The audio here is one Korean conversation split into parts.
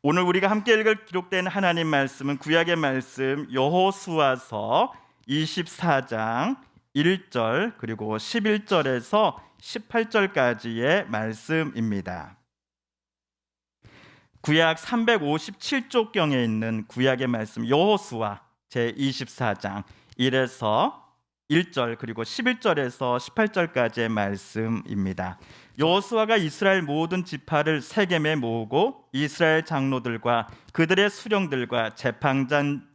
오늘 우리가 함께 읽을 기록된 하나님 말씀은 구약의 말씀 여호수아서 24장 1절 그리고 11절에서 18절까지의 말씀입니다. 구약 357쪽경에 있는 구약의 말씀 여호수아 제24장 1에서 1절 그리고 11절에서 18절까지의 말씀입니다. 여호수아가 이스라엘 모든 지파를 세겜에 모으고 이스라엘 장로들과 그들의 수령들과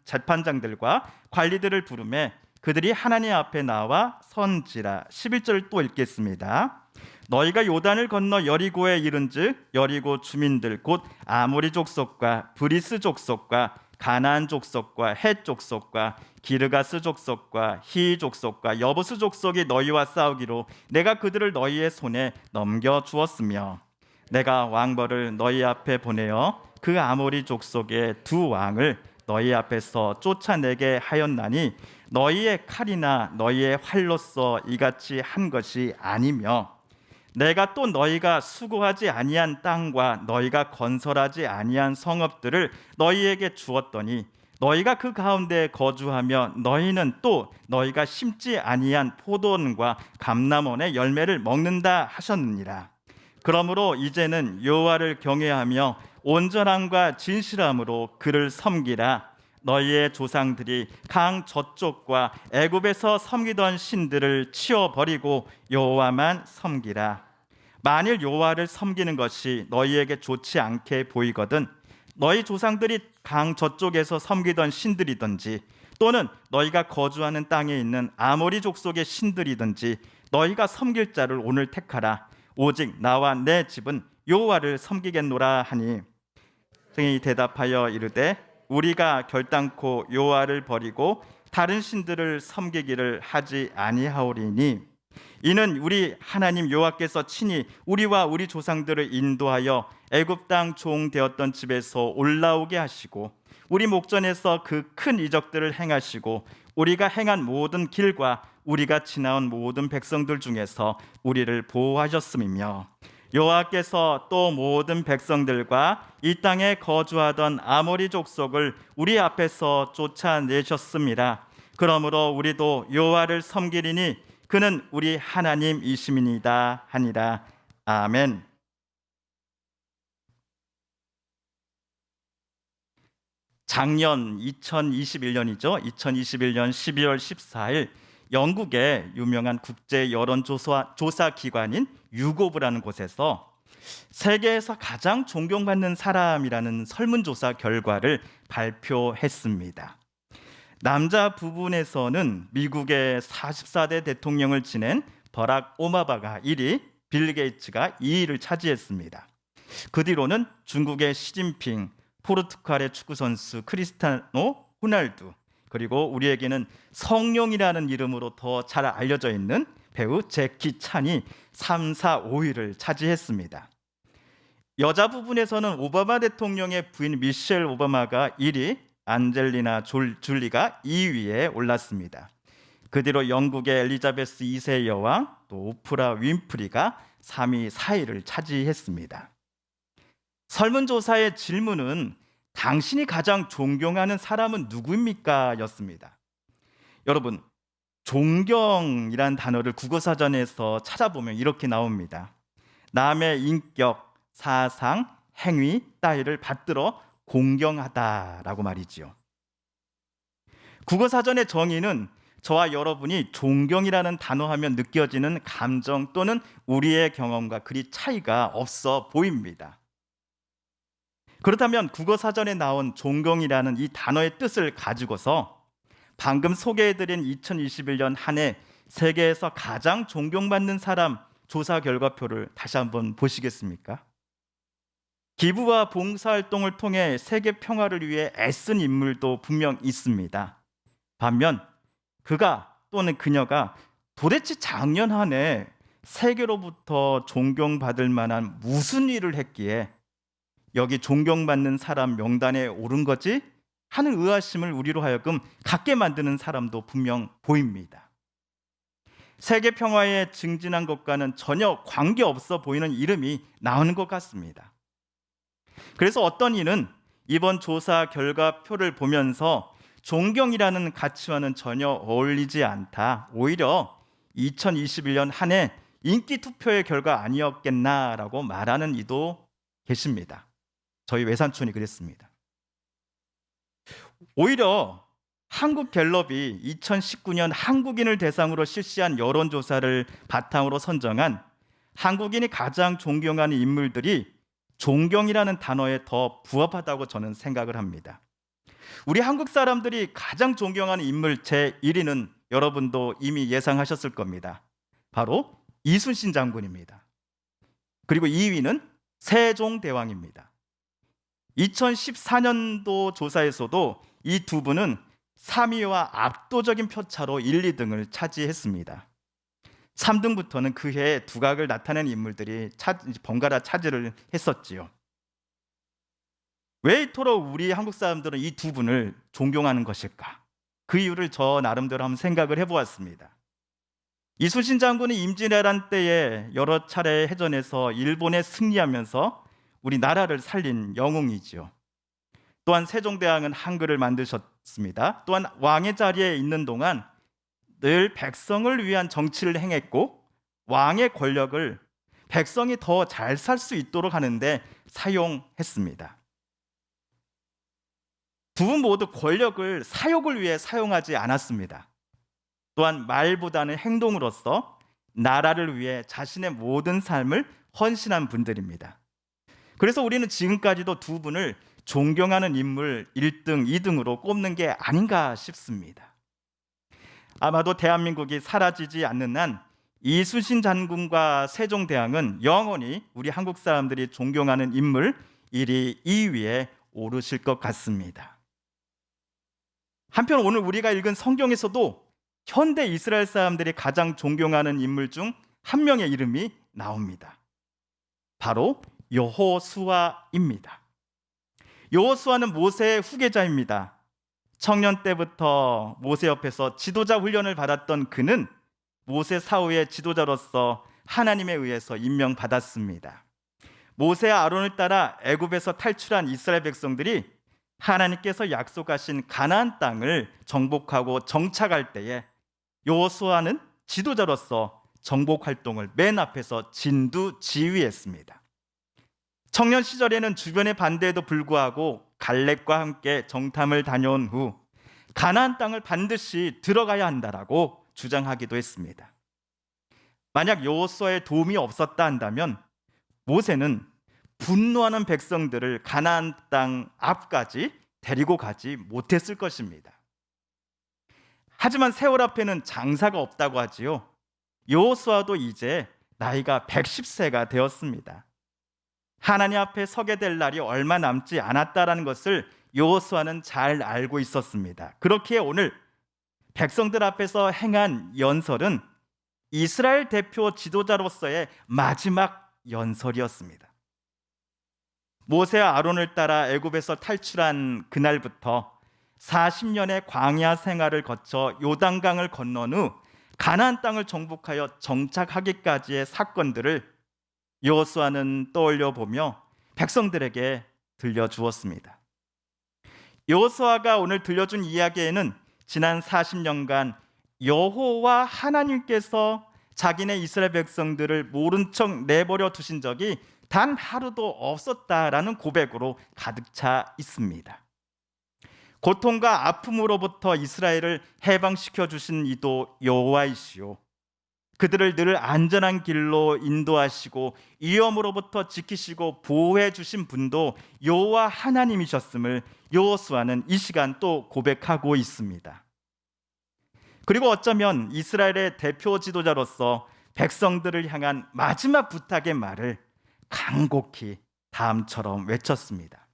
재판장들과 관리들을 부르매 그들이 하나님 앞에 나와 선지라. 11절 또 읽겠습니다. 너희가 요단을 건너 여리고에 이른즉 여리고 주민들 곧 아모리 족속과 브리스 족속과 가나안 족속과 헷 족속과 기르가스 족속과 히 족속과 여부스 족속이 너희와 싸우기로 내가 그들을 너희의 손에 넘겨 주었으며 내가 왕벌을 너희 앞에 보내어 그 아모리 족속의 두 왕을 너희 앞에서 쫓아내게 하였나니 너희의 칼이나 너희의 활로서 이같이 한 것이 아니며 내가 또 너희가 수고하지 아니한 땅과 너희가 건설하지 아니한 성읍들을 너희에게 주었더니 너희가 그 가운데 거주하며 너희는 또 너희가 심지 아니한 포도원과 감람원의 열매를 먹는다 하셨느니라. 그러므로 이제는 여호와를 경외하며 온전함과 진실함으로 그를 섬기라. 너희의 조상들이 강 저쪽과 애굽에서 섬기던 신들을 치워버리고 여호와만 섬기라. 만일 여호와를 섬기는 것이 너희에게 좋지 않게 보이거든 너희 조상들이 강 저쪽에서 섬기던 신들이든지 또는 너희가 거주하는 땅에 있는 아모리 족속의 신들이든지 너희가 섬길 자를 오늘 택하라. 오직 나와 내 집은 여호와를 섬기겠노라 하니 성인이 대답하여 이르되 우리가 결단코 여호와를 버리고 다른 신들을 섬기기를 하지 아니하오리니 이는 우리 하나님 여호와께서 친히 우리와 우리 조상들을 인도하여 애굽 땅 종 되었던 집에서 올라오게 하시고 우리 목전에서 그 큰 이적들을 행하시고 우리가 행한 모든 길과 우리가 지나온 모든 백성들 중에서 우리를 보호하셨음이며 여호와께서 또 모든 백성들과 이 땅에 거주하던 아모리 족속을 우리 앞에서 쫓아내셨습니다. 그러므로 우리도 여호와를 섬기리니 그는 우리 하나님이심이니이다 하니라. 아멘. 작년 2021년이죠. 2021년 12월 14일 영국의 유명한 국제 여론조사 기관인 유고브라는 곳에서 세계에서 가장 존경받는 사람이라는 설문조사 결과를 발표했습니다. 남자 부분에서는 미국의 44대 대통령을 지낸 버락 오바마가 1위, 빌 게이츠가 2위를 차지했습니다. 그 뒤로는 중국의 시진핑, 포르투갈의 축구 선수 크리스티아노 호날두, 그리고 우리에게는 성룡이라는 이름으로 더 잘 알려져 있는 배우 제키 찬이 3, 4, 5위를 차지했습니다. 여자 부분에서는 오바마 대통령의 부인 미셸 오바마가 1위, 안젤리나 줄리가 2위에 올랐습니다. 그 뒤로 영국의 엘리자베스 2세 여왕, 또 오프라 윈프리가 3위, 4위를 차지했습니다. 설문조사의 질문은 당신이 가장 존경하는 사람은 누구입니까? 였습니다. 여러분, 존경이란 단어를 국어사전에서 찾아보면 이렇게 나옵니다. 남의 인격, 사상, 행위 따위를 받들어 공경하다라고 말이지요. 국어사전의 정의는 저와 여러분이 존경이라는 단어 하면 느껴지는 감정 또는 우리의 경험과 그리 차이가 없어 보입니다. 그렇다면 국어사전에 나온 존경이라는 이 단어의 뜻을 가지고서 방금 소개해드린 2021년 한 해 세계에서 가장 존경받는 사람 조사 결과표를 다시 한번 보시겠습니까? 기부와 봉사활동을 통해 세계 평화를 위해 애쓴 인물도 분명 있습니다. 반면 그가 또는 그녀가 도대체 작년 한 해 세계로부터 존경받을 만한 무슨 일을 했기에 여기 존경받는 사람 명단에 오른 거지? 하는 의아심을 우리로 하여금 갖게 만드는 사람도 분명 보입니다. 세계 평화에 증진한 것과는 전혀 관계없어 보이는 이름이 나오는 것 같습니다. 그래서 어떤 이는 이번 조사 결과표를 보면서 존경이라는 가치와는 전혀 어울리지 않다. 오히려 2021년 한 해 인기 투표의 결과 아니었겠나라고 말하는 이도 계십니다. 저희 외삼촌이 그랬습니다. 오히려 한국갤럽이 2019년 한국인을 대상으로 실시한 여론조사를 바탕으로 선정한 한국인이 가장 존경하는 인물들이 존경이라는 단어에 더 부합하다고 저는 생각을 합니다. 우리 한국 사람들이 가장 존경하는 인물 제1위는 여러분도 이미 예상하셨을 겁니다. 바로 이순신 장군입니다. 그리고 2위는 세종대왕입니다. 2014년도 조사에서도 이 두 분은 3위와 압도적인 표차로 1, 2등을 차지했습니다. 3등부터는 그 해에 두각을 나타낸 인물들이 번갈아 차지를 했었지요. 왜 이토록 우리 한국 사람들은 이 두 분을 존경하는 것일까? 그 이유를 저 나름대로 한번 생각을 해보았습니다. 이순신 장군은 임진왜란 때에 여러 차례 해전에서 일본에 승리하면서 우리 나라를 살린 영웅이지요. 또한 세종대왕은 한글을 만드셨습니다. 또한 왕의 자리에 있는 동안 늘 백성을 위한 정치를 행했고 왕의 권력을 백성이 더 잘 살 수 있도록 하는데 사용했습니다. 두 분 모두 권력을 사욕을 위해 사용하지 않았습니다. 또한 말보다는 행동으로서 나라를 위해 자신의 모든 삶을 헌신한 분들입니다. 그래서 우리는 지금까지도 두 분을 존경하는 인물 1등, 2등으로 꼽는 게 아닌가 싶습니다. 아마도 대한민국이 사라지지 않는 한 이순신 장군과 세종대왕은 영원히 우리 한국 사람들이 존경하는 인물 1위, 2위에 오르실 것 같습니다. 한편 오늘 우리가 읽은 성경에서도 현대 이스라엘 사람들이 가장 존경하는 인물 중 한 명의 이름이 나옵니다. 바로 여호수아입니다. 여호수아는 모세의 후계자입니다. 청년 때부터 모세 옆에서 지도자 훈련을 받았던 그는 모세 사후의 지도자로서 하나님에 의해서 임명받았습니다. 모세와 아론을 따라 애굽에서 탈출한 이스라엘 백성들이 하나님께서 약속하신 가나안 땅을 정복하고 정착할 때에 여호수아는 지도자로서 정복 활동을 맨 앞에서 진두지휘했습니다. 청년 시절에는 주변의 반대에도 불구하고 갈렙과 함께 정탐을 다녀온 후 가나안 땅을 반드시 들어가야 한다라고 주장하기도 했습니다. 만약 여호수아의 도움이 없었다 한다면 모세는 분노하는 백성들을 가나안 땅 앞까지 데리고 가지 못했을 것입니다. 하지만 세월 앞에는 장사가 없다고 하지요. 여호수아도 이제 나이가 110세가 되었습니다. 하나님 앞에 서게 될 날이 얼마 남지 않았다라는 것을 여호수아는 잘 알고 있었습니다. 그렇기에 오늘 백성들 앞에서 행한 연설은 이스라엘 대표 지도자로서의 마지막 연설이었습니다. 모세와 아론을 따라 애굽에서 탈출한 그날부터 40년의 광야 생활을 거쳐 요단강을 건넌 후 가나안 땅을 정복하여 정착하기까지의 사건들을 여호수아는 떠올려 보며 백성들에게 들려주었습니다. 여호수아가 오늘 들려준 이야기에는 지난 40년간 여호와 하나님께서 자기네 이스라엘 백성들을 모른 척 내버려 두신 적이 단 하루도 없었다라는 고백으로 가득 차 있습니다. 고통과 아픔으로부터 이스라엘을 해방시켜 주신 이도 여호와이시오. 그들을 늘 안전한 길로 인도하시고 위험으로부터 지키시고 보호해 주신 분도 여호와 하나님이셨음을 여호수아는 이 시간 또 고백하고 있습니다. 그리고 어쩌면 이스라엘의 대표 지도자로서 백성들을 향한 마지막 부탁의 말을 간곡히 다음처럼 외쳤습니다.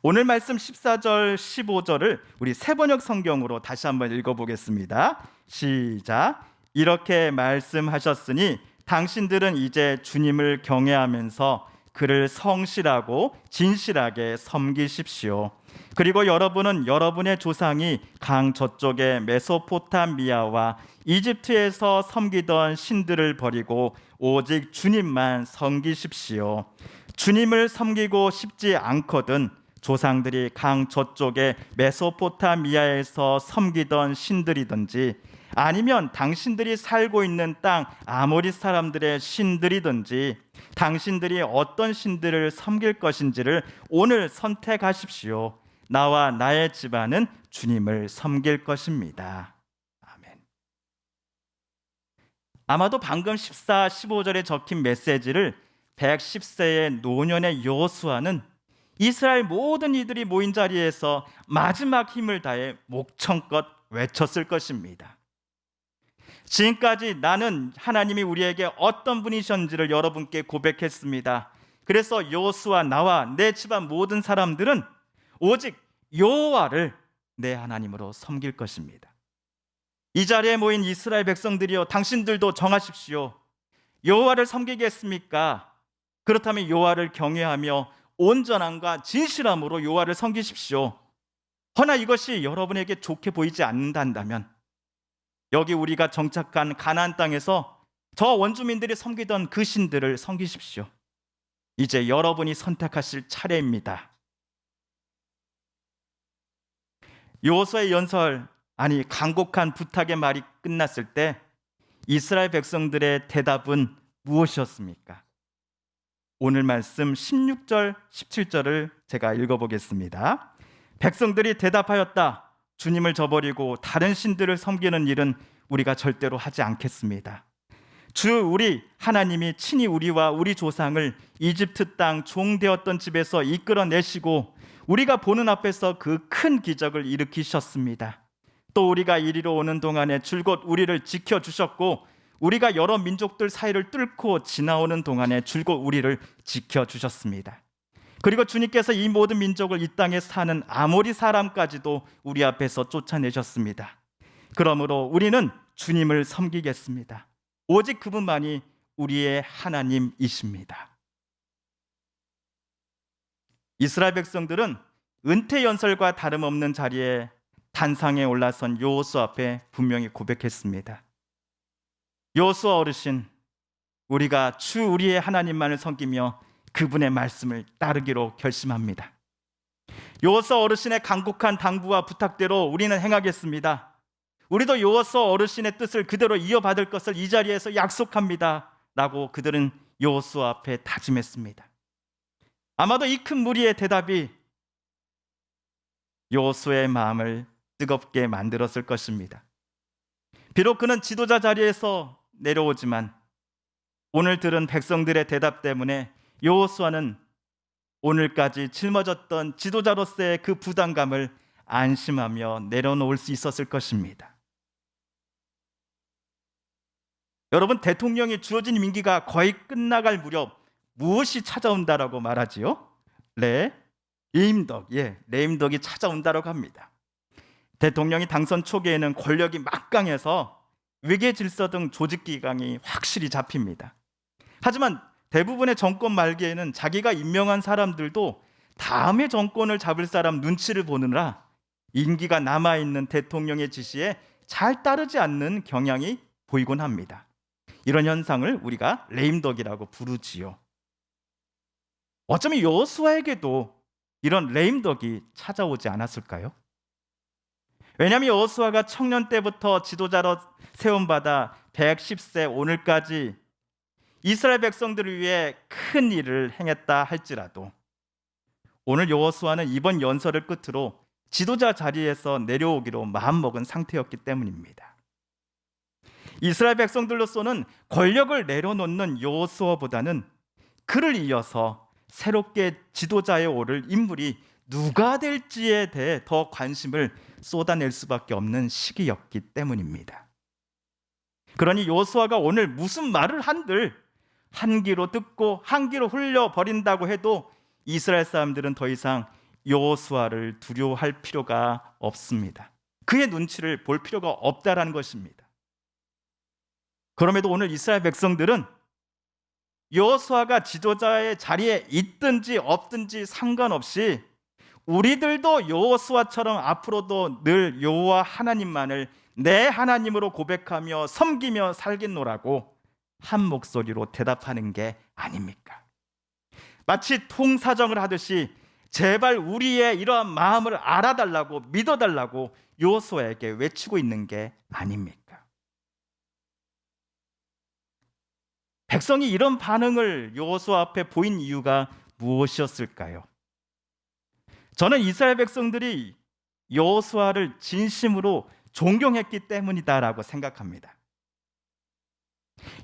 오늘 말씀 14절, 15절을 우리 새번역 성경으로 다시 한번 읽어보겠습니다. 시작. 이렇게 말씀하셨으니 당신들은 이제 주님을 경외하면서 그를 성실하고 진실하게 섬기십시오. 그리고 여러분은 여러분의 조상이 강 저쪽의 메소포타미아와 이집트에서 섬기던 신들을 버리고 오직 주님만 섬기십시오. 주님을 섬기고 싶지 않거든 조상들이 강 저쪽의 메소포타미아에서 섬기던 신들이든지 아니면 당신들이 살고 있는 땅 아모리 사람들의 신들이든지 당신들이 어떤 신들을 섬길 것인지를 오늘 선택하십시오. 나와 나의 집안은 주님을 섬길 것입니다. 아멘. 아마도 방금 14, 15절에 적힌 메시지를 110세의 노년의 여호수아는 이스라엘 모든 이들이 모인 자리에서 마지막 힘을 다해 목청껏 외쳤을 것입니다. 지금까지 나는 하나님이 우리에게 어떤 분이셨는지를 여러분께 고백했습니다. 그래서 여호수아 나와 내 집안 모든 사람들은 오직 여호와를 내 하나님으로 섬길 것입니다. 이 자리에 모인 이스라엘 백성들이여, 당신들도 정하십시오. 여호와를 섬기겠습니까? 그렇다면 여호와를 경외하며 온전함과 진실함으로 여호와를 섬기십시오. 허나 이것이 여러분에게 좋게 보이지 않는다면 여기 우리가 정착한 가나안 땅에서 저 원주민들이 섬기던 그 신들을 섬기십시오. 이제 여러분이 선택하실 차례입니다. 여호수아의 연설, 아니 간곡한 부탁의 말이 끝났을 때 이스라엘 백성들의 대답은 무엇이었습니까? 오늘 말씀 16절, 17절을 제가 읽어보겠습니다. 백성들이 대답하였다. 주님을 저버리고 다른 신들을 섬기는 일은 우리가 절대로 하지 않겠습니다. 주 우리 하나님이 친히 우리와 우리 조상을 이집트 땅 종되었던 집에서 이끌어내시고 우리가 보는 앞에서 그 큰 기적을 일으키셨습니다. 또 우리가 이리로 오는 동안에 줄곧 우리를 지켜주셨고 우리가 여러 민족들 사이를 뚫고 지나오는 동안에 줄곧 우리를 지켜주셨습니다. 그리고 주님께서 이 모든 민족을 이 땅에 사는 아모리 사람까지도 우리 앞에서 쫓아내셨습니다. 그러므로 우리는 주님을 섬기겠습니다. 오직 그분만이 우리의 하나님이십니다. 이스라엘 백성들은 은퇴 연설과 다름없는 자리에 단상에 올라선 여호수아 앞에 분명히 고백했습니다. 여호수아 어르신, 우리가 주 우리의 하나님만을 섬기며 그분의 말씀을 따르기로 결심합니다. 여호수아 어르신의 간곡한 당부와 부탁대로 우리는 행하겠습니다. 우리도 여호수아 어르신의 뜻을 그대로 이어받을 것을 이 자리에서 약속합니다. 라고 그들은 여호수아 앞에 다짐했습니다. 아마도 이 큰 무리의 대답이 여호수아의 마음을 뜨겁게 만들었을 것입니다. 비록 그는 지도자 자리에서 내려오지만 오늘 들은 백성들의 대답 때문에 여호수아는 오늘까지 짊어졌던 지도자로서의 그 부담감을 안심하며 내려놓을 수 있었을 것입니다. 여러분, 대통령이 주어진 임기가 거의 끝나갈 무렵 무엇이 찾아온다라고 말하지요? 레임덕이 찾아온다라고 합니다. 대통령이 당선 초기에는 권력이 막강해서 외계 질서 등 조직 기강이 확실히 잡힙니다. 하지만 대부분의 정권 말기에는 자기가 임명한 사람들도 다음에 정권을 잡을 사람 눈치를 보느라 임기가 남아있는 대통령의 지시에 잘 따르지 않는 경향이 보이곤 합니다. 이런 현상을 우리가 레임덕이라고 부르지요. 어쩌면 여호수아에게도 이런 레임덕이 찾아오지 않았을까요? 왜냐하면 여호수아가 청년 때부터 지도자로 세움받아 110세 오늘까지 이스라엘 백성들을 위해 큰 일을 행했다 할지라도 오늘 여호수아는 이번 연설을 끝으로 지도자 자리에서 내려오기로 마음먹은 상태였기 때문입니다. 이스라엘 백성들로서는 권력을 내려놓는 여호수아보다는 그를 이어서 새롭게 지도자에 오를 인물이 누가 될지에 대해 더 관심을 쏟아낼 수밖에 없는 시기였기 때문입니다. 그러니 여호수아가 오늘 무슨 말을 한들 한 귀로 듣고 한 귀로 흘려버린다고 해도 이스라엘 사람들은 더 이상 여호수아를 두려워할 필요가 없습니다. 그의 눈치를 볼 필요가 없다라는 것입니다. 그럼에도 오늘 이스라엘 백성들은 여호수아가 지도자의 자리에 있든지 없든지 상관없이 우리들도 여호수아처럼 앞으로도 늘 여호와 하나님만을 내 하나님으로 고백하며 섬기며 살겠노라고 한 목소리로 대답하는 게 아닙니까? 마치 통사정을 하듯이 제발 우리의 이러한 마음을 알아달라고 믿어달라고 여호수아에게 외치고 있는 게 아닙니까? 백성이 이런 반응을 여호수아 앞에 보인 이유가 무엇이었을까요? 저는 이스라엘 백성들이 여호수아를 진심으로 존경했기 때문이다라고 생각합니다.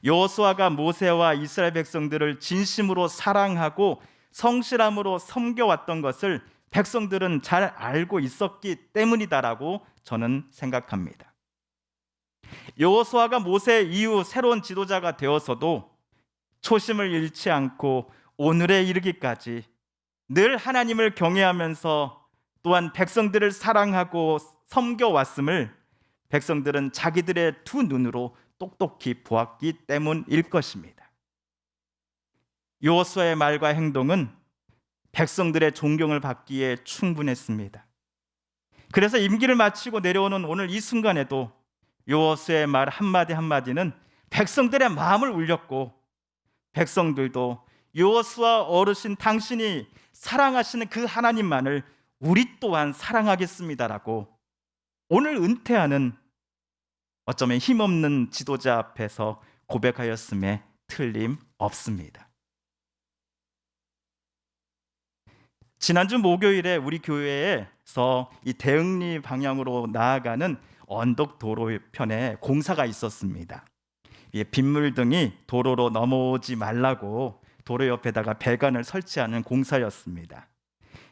여호수아가 모세와 이스라엘 백성들을 진심으로 사랑하고 성실함으로 섬겨왔던 것을 백성들은 잘 알고 있었기 때문이다라고 저는 생각합니다. 여호수아가 모세 이후 새로운 지도자가 되어서도 초심을 잃지 않고 오늘에 이르기까지 늘 하나님을 경외하면서 또한 백성들을 사랑하고 섬겨왔음을 백성들은 자기들의 두 눈으로 똑똑히 보았기 때문일 것입니다. 여호수아의 말과 행동은 백성들의 존경을 받기에 충분했습니다. 그래서 임기를 마치고 내려오는 오늘 이 순간에도 여호수아의 말 한마디 한마디는 백성들의 마음을 울렸고, 백성들도 여호수아 어르신 당신이 사랑하시는 그 하나님만을 우리 또한 사랑하겠습니다라고 오늘 은퇴하는 어쩌면 힘없는 지도자 앞에서 고백하였음에 틀림없습니다. 지난주 목요일에 우리 교회에서 이 대흥리 방향으로 나아가는 언덕 도로편에 공사가 있었습니다. 빗물등이 도로로 넘어오지 말라고 도로 옆에다가 배관을 설치하는 공사였습니다.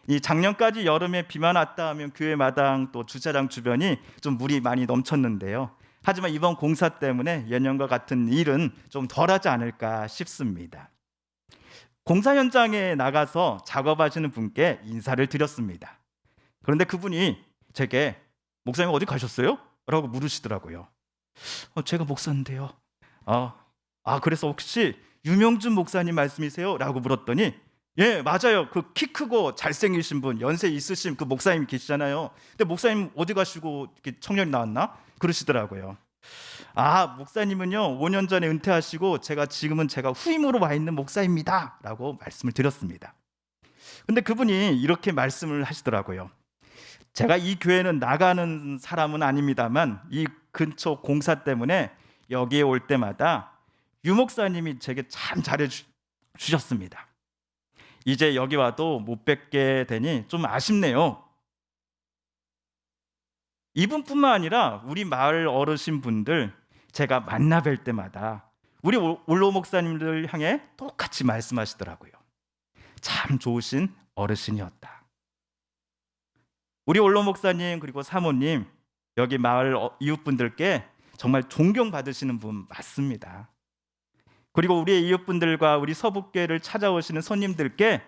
이 작년까지 여름에 비만 왔다 하면 교회 마당 또 주차장 주변이 좀 물이 많이 넘쳤는데요. 하지만 이번 공사 때문에 예년과 같은 일은 좀 덜하지 않을까 싶습니다. 공사 현장에 나가서 작업하시는 분께 인사를 드렸습니다. 그런데 그분이 제게 목사님 어디 가셨어요? 라고 물으시더라고요. 제가 목사인데요. 그래서 혹시 유명준 목사님 말씀이세요? 라고 물었더니 예, 맞아요. 그 키 크고 잘생기신 분, 연세 있으신 그 목사님 계시잖아요. 근데 목사님 어디 가시고 이렇게 청년이 나왔나? 그러시더라고요. 목사님은요 5년 전에 은퇴하시고 지금은 제가 후임으로 와 있는 목사입니다 라고 말씀을 드렸습니다. 근데 그분이 이렇게 말씀을 하시더라고요. 제가 이 교회는 나가는 사람은 아닙니다만 이 근처 공사 때문에 여기에 올 때마다 유 목사님이 제게 참 잘해 주셨습니다. 이제 여기 와도 못 뵙게 되니 좀 아쉽네요. 이분뿐만 아니라 우리 마을 어르신분들 제가 만나 뵐 때마다 우리 올로 목사님들 향해 똑같이 말씀하시더라고요. 참 좋으신 어르신이었다. 우리 올로 목사님 그리고 사모님 여기 마을 이웃분들께 정말 존경받으시는 분 맞습니다. 그리고 우리의 이웃분들과 우리 서북교회를 찾아오시는 손님들께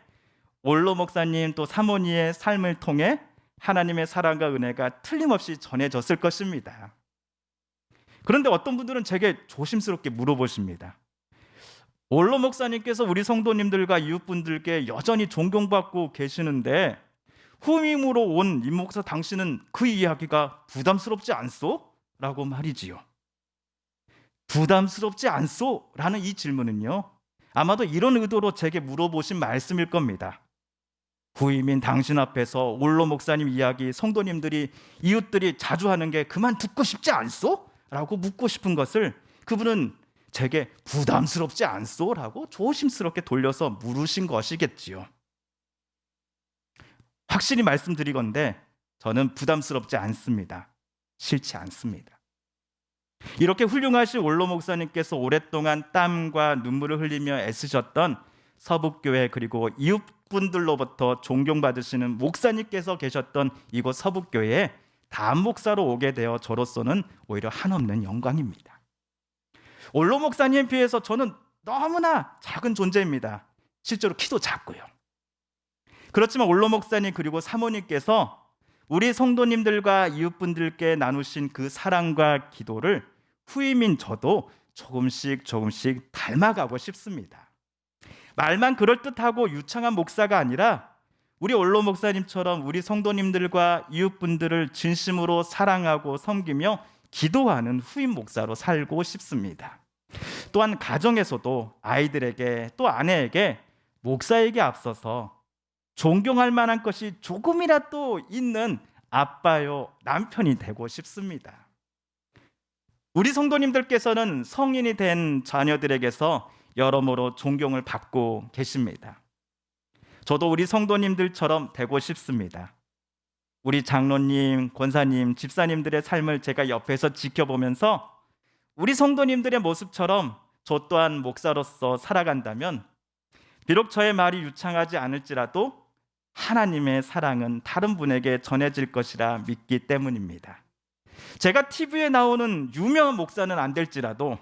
올로 목사님 또 사모님의 삶을 통해 하나님의 사랑과 은혜가 틀림없이 전해졌을 것입니다. 그런데 어떤 분들은 제게 조심스럽게 물어보십니다. 올로 목사님께서 우리 성도님들과 이웃분들께 여전히 존경받고 계시는데 후임으로 온 임 목사 당신은 그 이야기가 부담스럽지 않소? 라고 말이지요. 부담스럽지 않소? 라는 이 질문은요 아마도 이런 의도로 제게 물어보신 말씀일 겁니다. 후임인 당신 앞에서 올로 목사님 이야기 성도님들이 이웃들이 자주 하는 게 그만 듣고 싶지 않소? 라고 묻고 싶은 것을 그분은 제게 부담스럽지 않소? 라고 조심스럽게 돌려서 물으신 것이겠지요. 확실히 말씀드리건대 저는 부담스럽지 않습니다. 싫지 않습니다. 이렇게 훌륭하신 올로 목사님께서 오랫동안 땀과 눈물을 흘리며 애쓰셨던 서북교회 그리고 이웃분들로부터 존경받으시는 목사님께서 계셨던 이곳 서북교회에 담 목사로 오게 되어 저로서는 오히려 한없는 영광입니다. 올로 목사님에 비해서 저는 너무나 작은 존재입니다. 실제로 키도 작고요. 그렇지만 올로 목사님 그리고 사모님께서 우리 성도님들과 이웃분들께 나누신 그 사랑과 기도를 후임인 저도 조금씩 닮아가고 싶습니다. 말만 그럴듯하고 유창한 목사가 아니라 우리 올로 목사님처럼 우리 성도님들과 이웃분들을 진심으로 사랑하고 섬기며 기도하는 후임 목사로 살고 싶습니다. 또한 가정에서도 아이들에게 또 아내에게 목사에게 앞서서 존경할 만한 것이 조금이라도 있는 아빠요, 남편이 되고 싶습니다. 우리 성도님들께서는 성인이 된 자녀들에게서 여러모로 존경을 받고 계십니다. 저도 우리 성도님들처럼 되고 싶습니다. 우리 장로님, 권사님, 집사님들의 삶을 제가 옆에서 지켜보면서 우리 성도님들의 모습처럼 저 또한 목사로서 살아간다면 비록 저의 말이 유창하지 않을지라도 하나님의 사랑은 다른 분에게 전해질 것이라 믿기 때문입니다. 제가 TV에 나오는 유명한 목사는 안 될지라도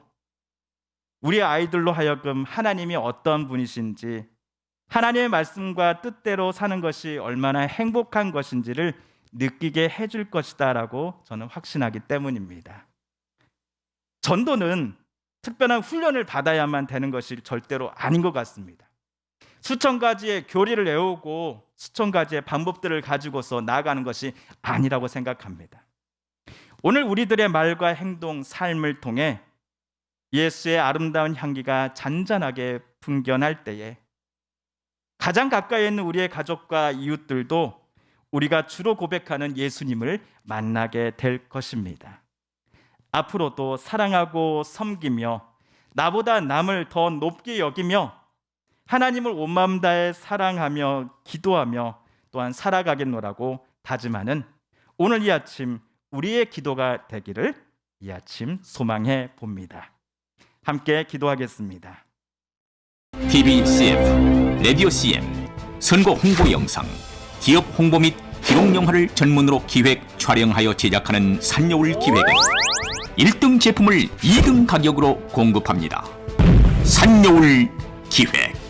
우리 아이들로 하여금 하나님이 어떤 분이신지, 하나님의 말씀과 뜻대로 사는 것이 얼마나 행복한 것인지를 느끼게 해줄 것이다 라고 저는 확신하기 때문입니다. 전도는 특별한 훈련을 받아야만 되는 것이 절대로 아닌 것 같습니다. 수천 가지의 교리를 외우고 수천 가지의 방법들을 가지고서 나아가는 것이 아니라고 생각합니다. 오늘 우리들의 말과 행동, 삶을 통해 예수의 아름다운 향기가 잔잔하게 풍겨날 때에 가장 가까이 있는 우리의 가족과 이웃들도 우리가 주로 고백하는 예수님을 만나게 될 것입니다. 앞으로도 사랑하고 섬기며 나보다 남을 더 높게 여기며 하나님을 온 마음 다해 사랑하며 기도하며 또한 살아가겠노라고 다짐하는 오늘 이 아침 우리의 기도가 되기를 이 아침 소망해 봅니다. 함께 기도하겠습니다. TV CF, 라디오 CM, 선거 홍보 영상, 기업 홍보 및 기록 영화를 전문으로 기획, 촬영하여 제작하는 산여울 기획은 1등 제품을 2등 가격으로 공급합니다. 산여울 기획.